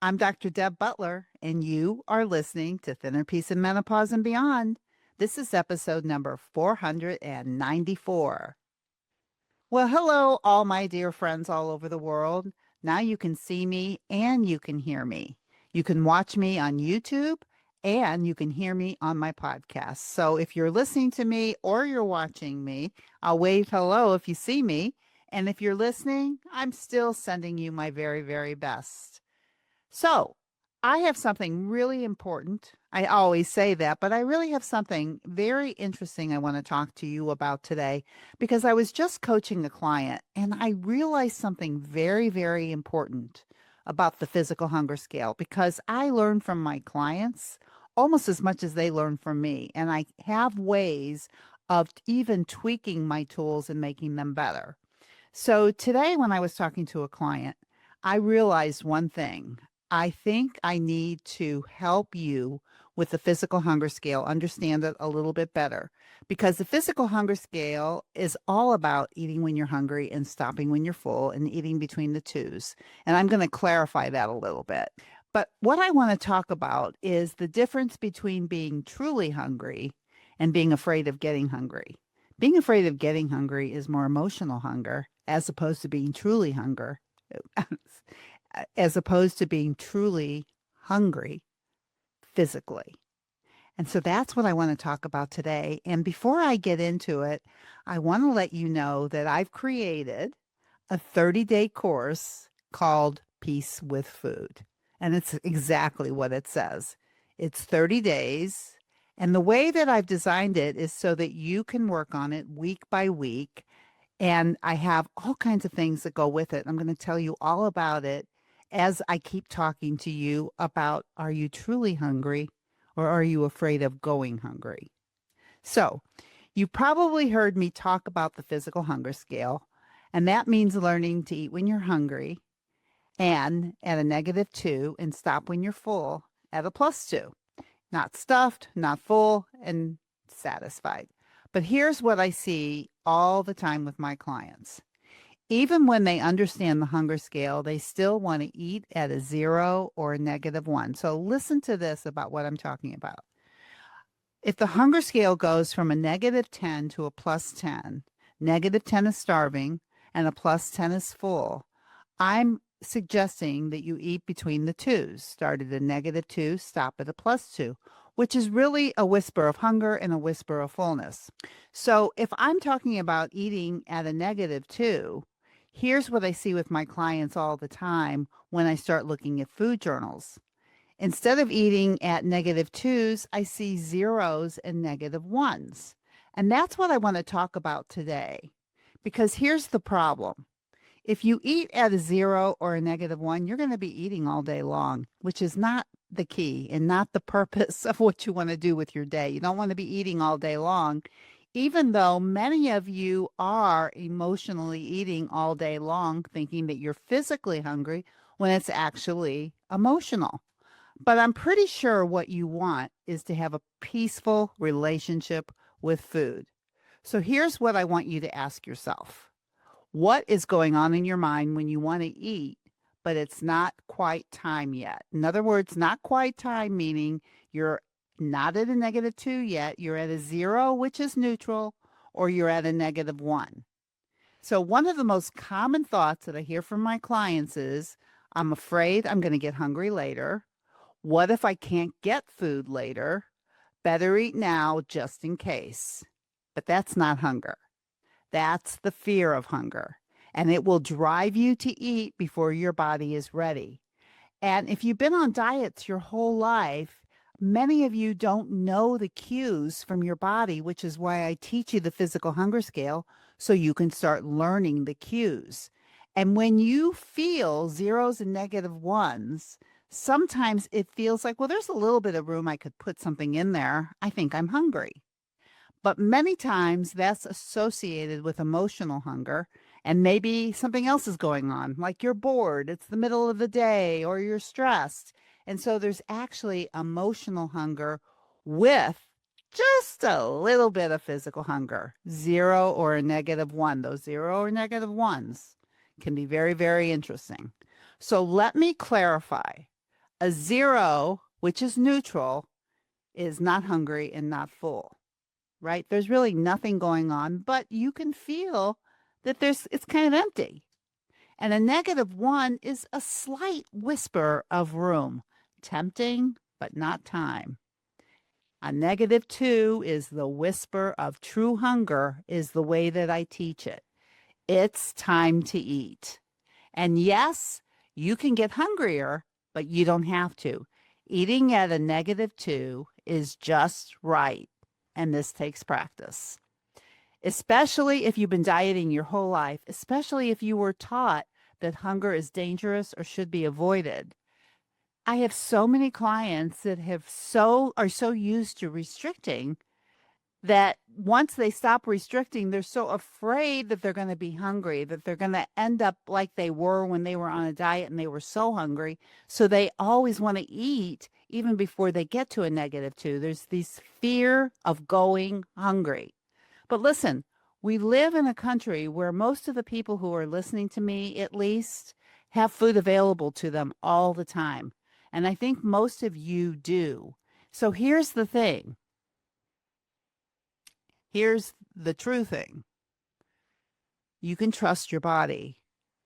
I'm Dr. Deb Butler, and you are listening to Thinner Peace and Menopause and Beyond. This is episode number 494. Well, hello, all my dear friends all over the world. Now you can see me and you can hear me. You can watch me on YouTube and you can hear me on my podcast. So if you're listening to me or you're watching me, I'll wave hello if you see me. And if you're listening, I'm still sending you my very, very best. So, I have something really important. I always say that, but I really have something very interesting I want to talk to you about today because I was just coaching a client and I realized something very, very important about the physical hunger scale because I learn from my clients almost as much as they learn from me. And I have ways of even tweaking my tools and making them better. So today, when I was talking to a client, I realized one thing. I think I need to help you with the physical hunger scale, understand it a little bit better, because the physical hunger scale is all about eating when you're hungry and stopping when you're full and eating between the twos. And I'm going to clarify that a little bit. But what I want to talk about is the difference between being truly hungry and being afraid of getting hungry. Being afraid of getting hungry is more emotional hunger as opposed to being truly hunger, as opposed to being truly hungry physically. And so that's what I want to talk about today. And before I get into it, I want to let you know that I've created a 30-day course called Peace with Food. And it's exactly what it says. It's 30 days. And the way that I've designed it is so that you can work on it week by week. And I have all kinds of things that go with it. I'm going to tell you all about it as I keep talking to you about, are you truly hungry or are you afraid of going hungry? So you probably heard me talk about the physical hunger scale, and that means learning to eat when you're hungry and at a -2 and stop when you're full at a +2. Not stuffed, not full, and satisfied. But here's what I see all the time with my clients. Even when they understand the hunger scale, they still want to eat at a 0 or a -1. So listen to this about what I'm talking about. If the hunger scale goes from a -10 to a +10, -10 is starving and a +10 is full, I'm suggesting that you eat between the twos. Start at a -2, stop at a +2, which is really a whisper of hunger and a whisper of fullness. So if I'm talking about eating at a -2, here's what I see with my clients all the time when I start looking at food journals. Instead of eating at -2s, I see zeros and -1s. And that's what I want to talk about today. Because here's the problem. If you eat at a 0 or a -1, you're going to be eating all day long, which is not the key and not the purpose of what you want to do with your day. You don't want to be eating all day long, even though many of you are emotionally eating all day long, thinking that you're physically hungry when it's actually emotional. But I'm pretty sure what you want is to have a peaceful relationship with food. So here's what I want you to ask yourself. What is going on in your mind when you want to eat, but it's not quite time yet? In other words, not quite time, meaning you're not at a -2 yet. You're at a 0, which is neutral, or you're at a -1. So one of the most common thoughts that I hear from my clients is, I'm afraid I'm going to get hungry later. What if I can't get food later? Better eat now just in case. But that's not hunger. That's the fear of hunger. And it will drive you to eat before your body is ready. And if you've been on diets your whole life, many of you don't know the cues from your body, which is why I teach you the physical hunger scale so you can start learning the cues. And when you feel zeros and -1s, sometimes it feels like, well, there's a little bit of room I could put something in there. I think I'm hungry. But many times that's associated with emotional hunger, and maybe something else is going on, like you're bored, it's the middle of the day, or you're stressed. And so there's actually emotional hunger with just a little bit of physical hunger, 0 or a -1. Those 0 or -1s can be very, very interesting. So let me clarify. A 0, which is neutral, is not hungry and not full, right? There's really nothing going on, but you can feel that it's kind of empty. And a -1 is a slight whisper of room, tempting, but not time. A -2 is the whisper of true hunger, is the way that I teach it. It's time to eat. And yes, you can get hungrier, but you don't have to. Eating at a -2 is just right. And this takes practice, especially if you've been dieting your whole life, especially if you were taught that hunger is dangerous or should be avoided. I have so many clients that are so used to restricting that once they stop restricting, they're so afraid that they're going to be hungry, that they're going to end up like they were when they were on a diet and they were so hungry. So they always want to eat even before they get to a -2. There's this fear of going hungry. But listen, we live in a country where most of the people who are listening to me, at least, have food available to them all the time. And I think most of you do. So here's the thing. Here's the true thing. You can trust your body.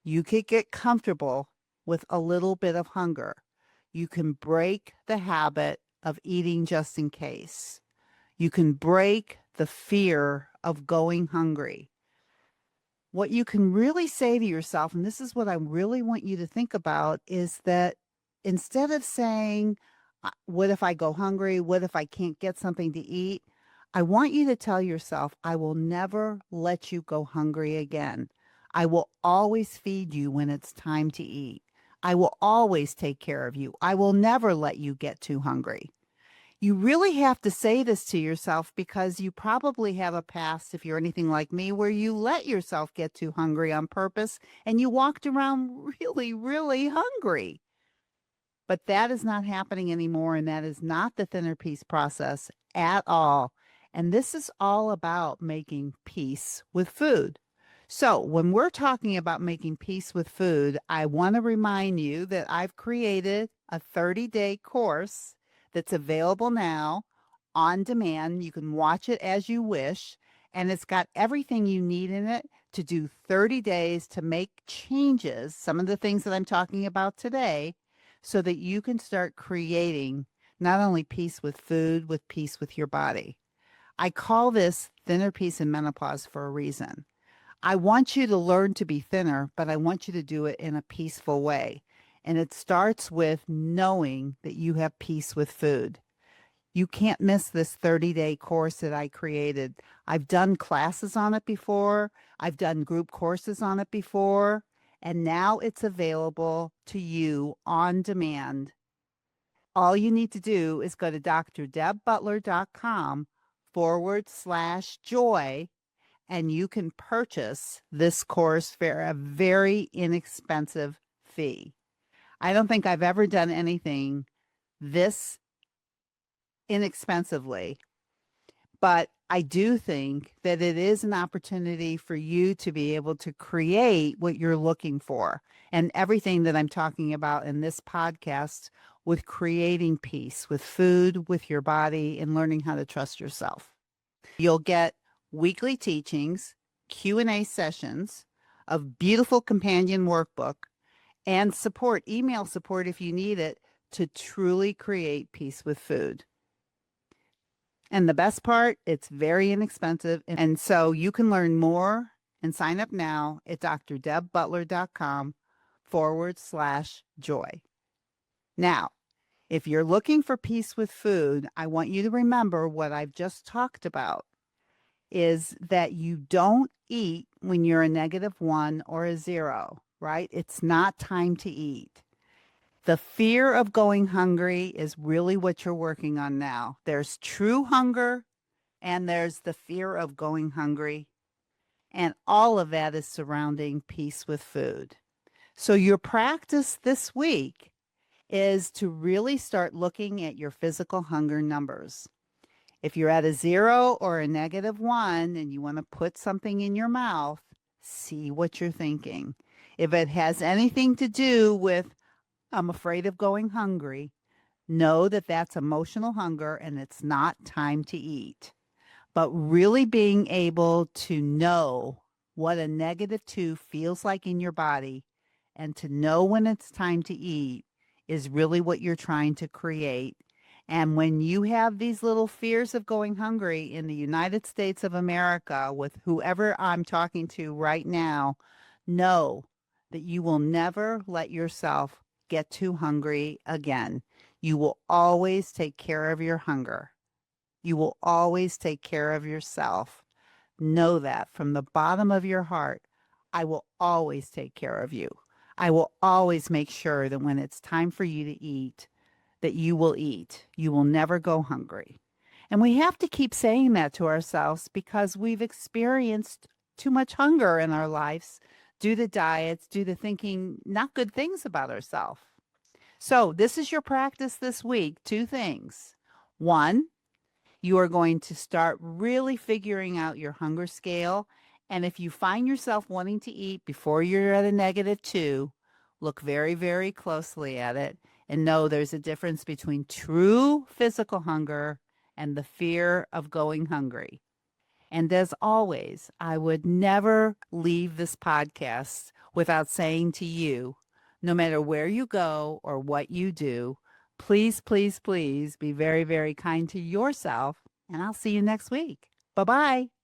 You can get comfortable with a little bit of hunger. You can break the habit of eating just in case. You can break the fear of going hungry. What you can really say to yourself, and this is what I really want you to think about, is that instead of saying, what if I go hungry? What if I can't get something to eat? I want you to tell yourself, I will never let you go hungry again. I will always feed you when it's time to eat. I will always take care of you. I will never let you get too hungry. You really have to say this to yourself because you probably have a past, if you're anything like me, where you let yourself get too hungry on purpose and you walked around really, really hungry. But that is not happening anymore, and that is not the thinner peace process at all. And this is all about making peace with food. So, when we're talking about making peace with food, I want to remind you that I've created a 30-day course that's available now on demand. You can watch it as you wish, and it's got everything you need in it to do 30 days to make changes, some of the things that I'm talking about today, so that you can start creating not only peace with food, with peace with your body. I call this thinner peace in menopause for a reason. I want you to learn to be thinner, but I want you to do it in a peaceful way. And it starts with knowing that you have peace with food. You can't miss this 30-day course that I created. I've done classes on it before. I've done group courses on it before. And now it's available to you on demand. All you need to do is go to drdebbutler.com/joy, and you can purchase this course for a very inexpensive fee. I don't think I've ever done anything this inexpensively, but I do think that it is an opportunity for you to be able to create what you're looking for. And everything that I'm talking about in this podcast with creating peace with food, with your body, and learning how to trust yourself. You'll get weekly teachings, Q&A sessions, a beautiful companion workbook, and support, email support if you need it, to truly create peace with food. And the best part, it's very inexpensive. And so you can learn more and sign up now at drdebbutler.com/joy. Now, if you're looking for peace with food, I want you to remember what I've just talked about is that you don't eat when you're a -1 or a 0, right? It's not time to eat. The fear of going hungry is really what you're working on now. There's true hunger and there's the fear of going hungry. And all of that is surrounding peace with food. So your practice this week is to really start looking at your physical hunger numbers. If you're at a 0 or a -1 and you want to put something in your mouth, see what you're thinking. If it has anything to do with, I'm afraid of going hungry. Know that that's emotional hunger and it's not time to eat. But really being able to know what a -2 feels like in your body and to know when it's time to eat is really what you're trying to create. And when you have these little fears of going hungry in the United States of America with whoever I'm talking to right now, know that you will never let yourself get too hungry again. You will always take care of your hunger. You will always take care of yourself. Know that from the bottom of your heart. I will always take care of you. I will always make sure that when it's time for you to eat, that you will eat. You will never go hungry. And we have to keep saying that to ourselves because we've experienced too much hunger in our lives due to diets, due to thinking not good things about ourselves. So, this is your practice this week. Two things. One, you are going to start really figuring out your hunger scale. And if you find yourself wanting to eat before you're at a -2, look very, very closely at it and know there's a difference between true physical hunger and the fear of going hungry. And as always, I would never leave this podcast without saying to you, no matter where you go or what you do, please, please, please be very, very kind to yourself. And I'll see you next week. Bye bye.